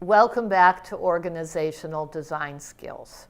Welcome back to Organizational Design Skills.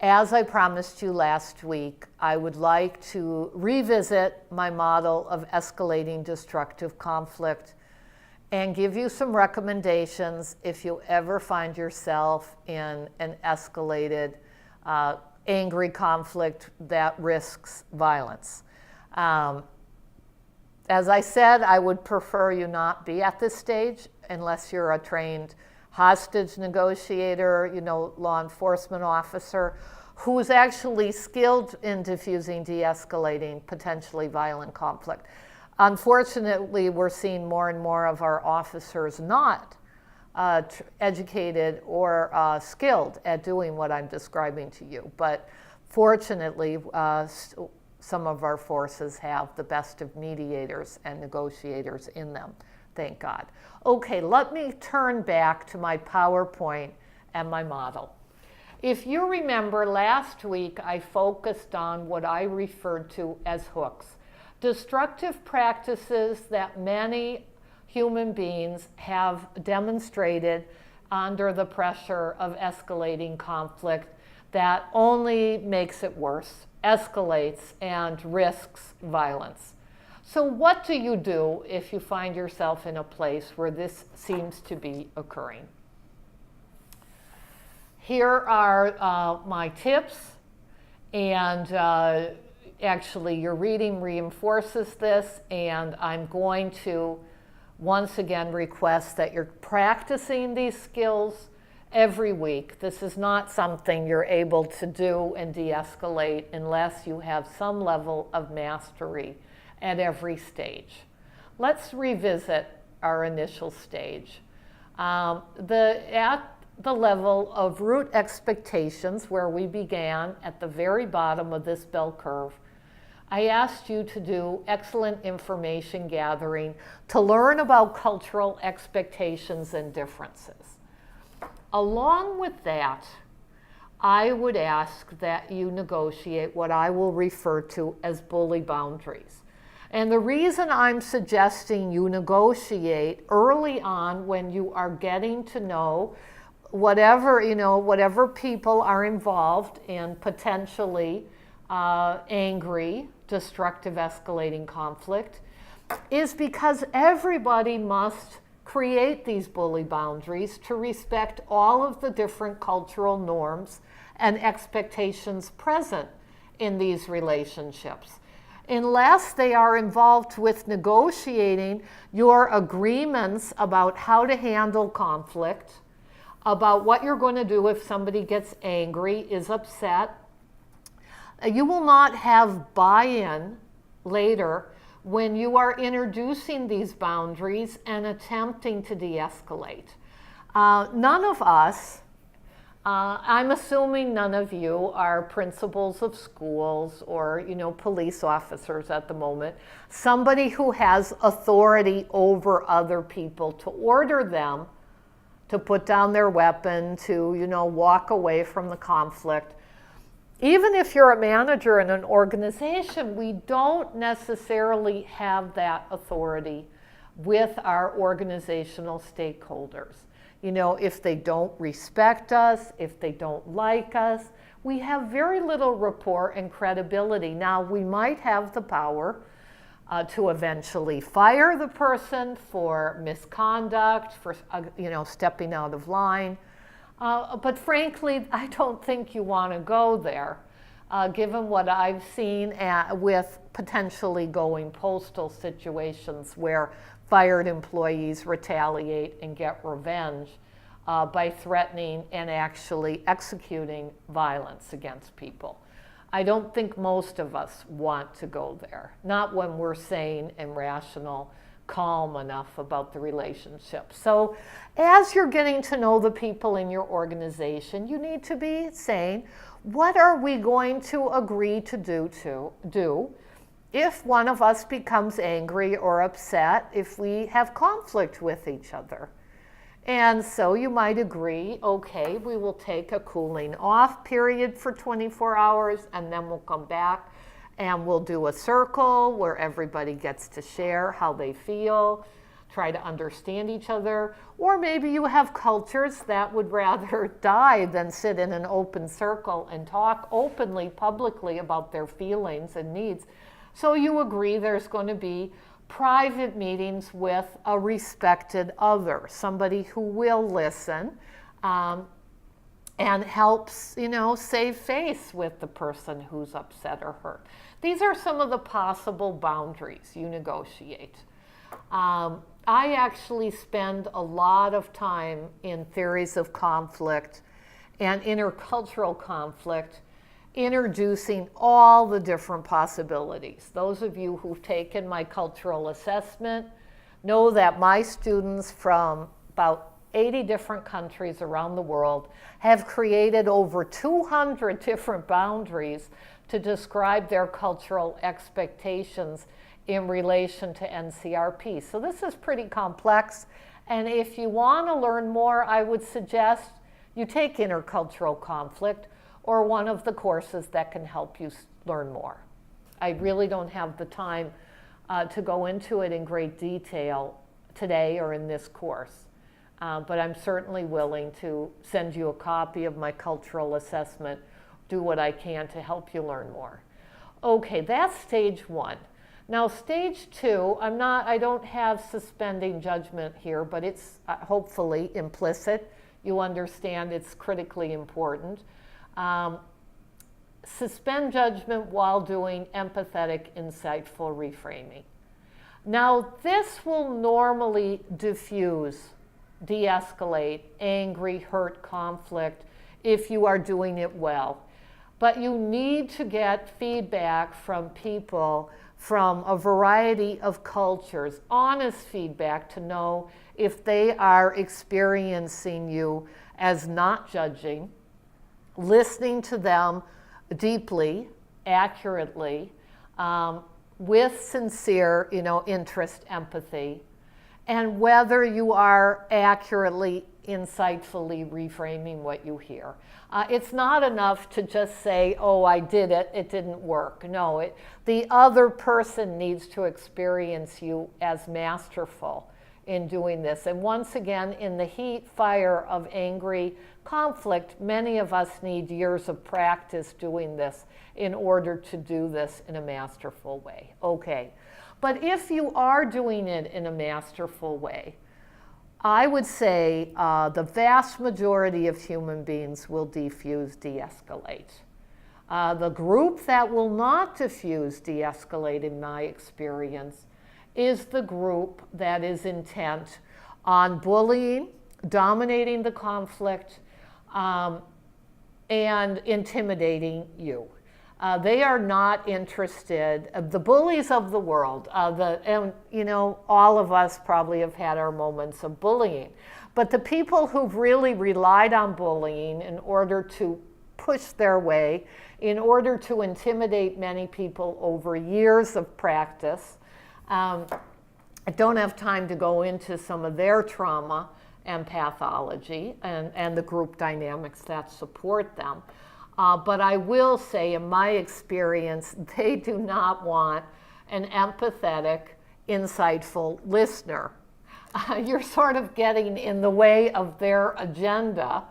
As I promised you last week, I would like to revisit my model of escalating destructive conflict and give you some recommendations if you ever find yourself in an escalated, angry conflict that risks violence. As I said, I would prefer you not be at this stage unless you're a trained hostage negotiator, law enforcement officer who's actually skilled in diffusing, de-escalating potentially violent conflict. Unfortunately, we're seeing more and more of our officers not educated or skilled at doing what I'm describing to you. But fortunately, some of our forces have the best of mediators and negotiators in them. Thank God. Okay, let me turn back to my PowerPoint and my model. If you remember, last week I focused on what I referred to as hooks, destructive practices that many human beings have demonstrated under the pressure of escalating conflict that only makes it worse, escalates, and risks violence. So what do you do if you find yourself in a place where this seems to be occurring? Here are my tips, and actually your reading reinforces this, and I'm going to once again request that you're practicing these skills every week. This is not something you're able to do and de-escalate unless you have some level of mastery at every stage. Let's revisit our initial stage. At the level of root expectations, where we began at the very bottom of this bell curve, I asked you to do excellent information gathering to learn about cultural expectations and differences. Along with that, I would ask that you negotiate what I will refer to as bully boundaries. And the reason I'm suggesting you negotiate early on when you are getting to know whatever people are involved in potentially angry, destructive, escalating conflict, is because everybody must create these bully boundaries to respect all of the different cultural norms and expectations present in these relationships. Unless they are involved with negotiating your agreements about how to handle conflict, about what you're going to do if somebody gets angry, is upset, you will not have buy-in later when you are introducing these boundaries and attempting to de-escalate. None of us, I'm assuming none of you are principals of schools or police officers at the moment, somebody who has authority over other people to order them to put down their weapon, to walk away from the conflict. Even if you're a manager in an organization, we don't necessarily have that authority with our organizational stakeholders. If they don't respect us, if they don't like us, we have very little rapport and credibility. Now, we might have the power to eventually fire the person for misconduct, for stepping out of line. But frankly, I don't think you want to go there, given what I've seen with potentially going postal situations where fired employees retaliate and get revenge by threatening and actually executing violence against people. I don't think most of us want to go there, not when we're sane and rational, calm enough about the relationship. So as you're getting to know the people in your organization, you need to be saying, what are we going to agree to do if one of us becomes angry or upset, if we have conflict with each other? And so you might agree, okay, we will take a cooling off period for 24 hours and then we'll come back and we'll do a circle where everybody gets to share how they feel, try to understand each other, or maybe you have cultures that would rather die than sit in an open circle and talk openly, publicly about their feelings and needs. So you agree there's going to be private meetings with a respected other, somebody who will listen and helps, save face with the person who's upset or hurt. These are some of the possible boundaries you negotiate. I actually spend a lot of time in theories of conflict and intercultural conflict, introducing all the different possibilities. Those of you who've taken my cultural assessment know that my students from about 80 different countries around the world have created over 200 different boundaries to describe their cultural expectations in relation to NCRP. So this is pretty complex, and if you want to learn more, I would suggest you take intercultural conflict or one of the courses that can help you learn more. I really don't have the time to go into it in great detail today or in this course, but I'm certainly willing to send you a copy of my cultural assessment, do what I can to help you learn more. Okay, that's stage one. Now, stage two, I don't have suspending judgment here, but it's hopefully implicit. You understand it's critically important. Suspend judgment while doing empathetic, insightful reframing. Now, this will normally diffuse, de-escalate angry, hurt conflict if you are doing it well. But you need to get feedback from people from a variety of cultures, honest feedback to know if they are experiencing you as not judging, listening to them deeply, accurately, with sincere, interest, empathy, and whether you are accurately, insightfully reframing what you hear. It's not enough to just say, oh, I did it, it didn't work. No, the other person needs to experience you as masterful in doing this. And once again, in the heat, fire of angry conflict, many of us need years of practice doing this in order to do this in a masterful way. Okay, but if you are doing it in a masterful way, I would say the vast majority of human beings will diffuse, de-escalate. The group that will not diffuse, de-escalate, in my experience, is the group that is intent on bullying, dominating the conflict, and intimidating you. They are not interested. The bullies of the world, all of us probably have had our moments of bullying, but the people who've really relied on bullying in order to push their way, in order to intimidate many people over years of practice, I don't have time to go into some of their trauma and pathology and the group dynamics that support them. But I will say, in my experience, they do not want an empathetic, insightful listener. You're sort of getting in the way of their agenda,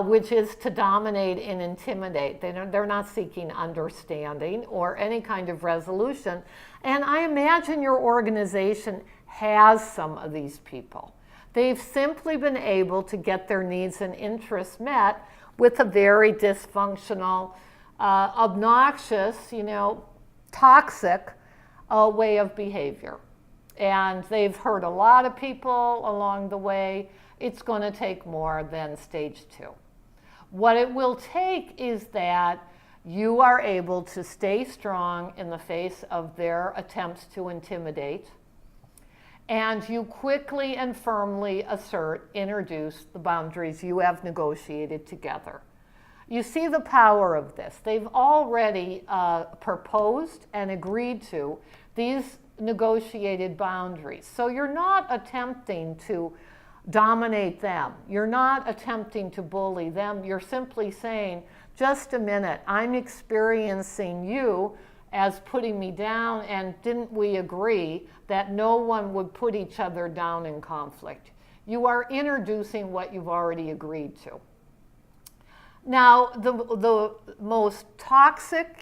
which is to dominate and intimidate. They're not seeking understanding or any kind of resolution. And I imagine your organization has some of these people. They've simply been able to get their needs and interests met with a very dysfunctional, obnoxious, toxic way of behavior. And they've hurt a lot of people along the way. It's going to take more than stage two. What it will take is that you are able to stay strong in the face of their attempts to intimidate, and you quickly and firmly introduce the boundaries you have negotiated together. You see the power of this. They've already proposed and agreed to these negotiated boundaries. So you're not attempting to dominate them. You're not attempting to bully them. You're simply saying, just a minute, I'm experiencing you as putting me down, and didn't we agree that no one would put each other down in conflict? You are introducing what you've already agreed to. Now, the most toxic,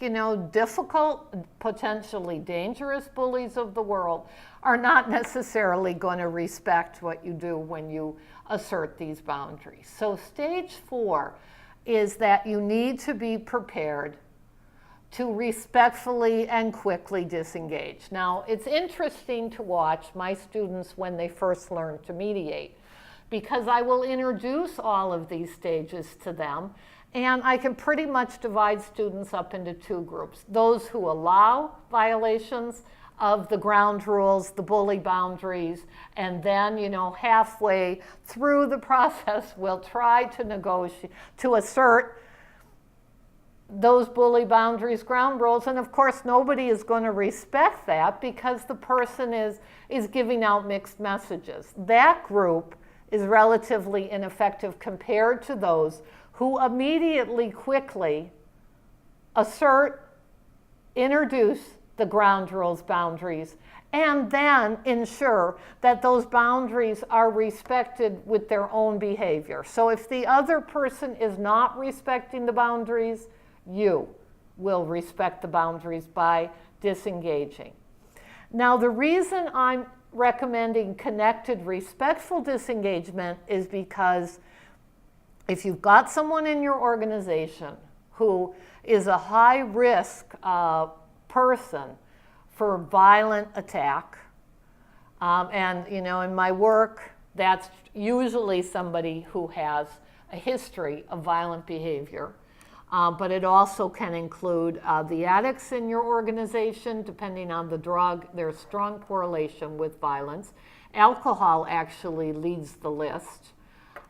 difficult, potentially dangerous bullies of the world are not necessarily going to respect what you do when you assert these boundaries. So stage 4 is that you need to be prepared to respectfully and quickly disengage. Now, it's interesting to watch my students when they first learn to mediate, because I will introduce all of these stages to them, and I can pretty much divide students up into 2 groups. Those who allow violations of the ground rules, the bully boundaries, and then, halfway through the process, we'll try to negotiate, to assert those bully boundaries, ground rules, and of course nobody is going to respect that because the person is giving out mixed messages. That group is relatively ineffective compared to those who immediately, quickly assert, introduce the ground rules, boundaries, and then ensure that those boundaries are respected with their own behavior. So if the other person is not respecting the boundaries, you will respect the boundaries by disengaging. Now, the reason I'm recommending connected, respectful disengagement is because if you've got someone in your organization who is a high-risk person for violent attack, and in my work, that's usually somebody who has a history of violent behavior. But it also can include the addicts in your organization. Depending on the drug, there's strong correlation with violence. Alcohol actually leads the list.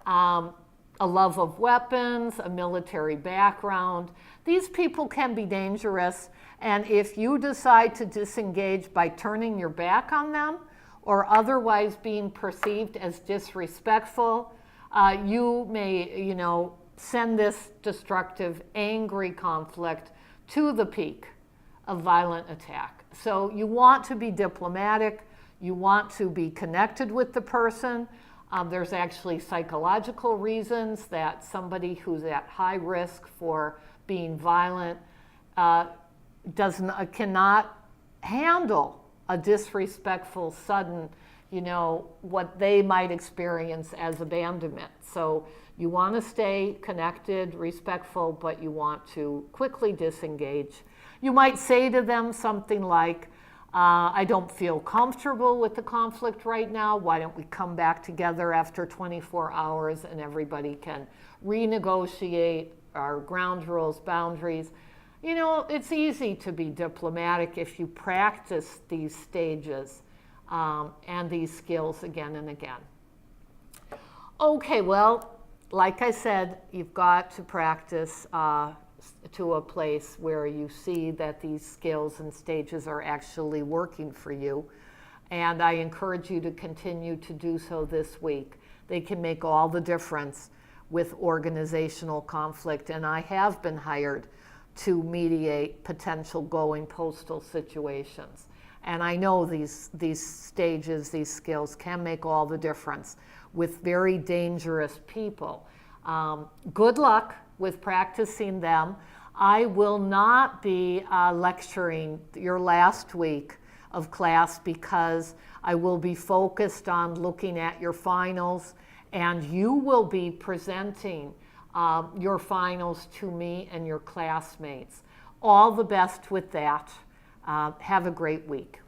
A love of weapons, a military background. These people can be dangerous, and if you decide to disengage by turning your back on them or otherwise being perceived as disrespectful, you may, send this destructive, angry conflict to the peak of violent attack. So you want to be diplomatic, you want to be connected with the person. There's actually psychological reasons that somebody who's at high risk for being violent cannot handle a disrespectful, sudden, what they might experience as abandonment. So you want to stay connected, respectful, but you want to quickly disengage. You might say to them something like, I don't feel comfortable with the conflict right now. Why don't we come back together after 24 hours and everybody can renegotiate our ground rules, boundaries. It's easy to be diplomatic if you practice these stages and these skills again and again. Okay, well, like I said, you've got to practice to a place where you see that these skills and stages are actually working for you. And I encourage you to continue to do so this week. They can make all the difference with organizational conflict. And I have been hired to mediate potential going postal situations. And I know these stages, these skills can make all the difference with very dangerous people. Good luck with practicing them. I will not be lecturing your last week of class because I will be focused on looking at your finals, and you will be presenting your finals to me and your classmates. All the best with that. Have a great week.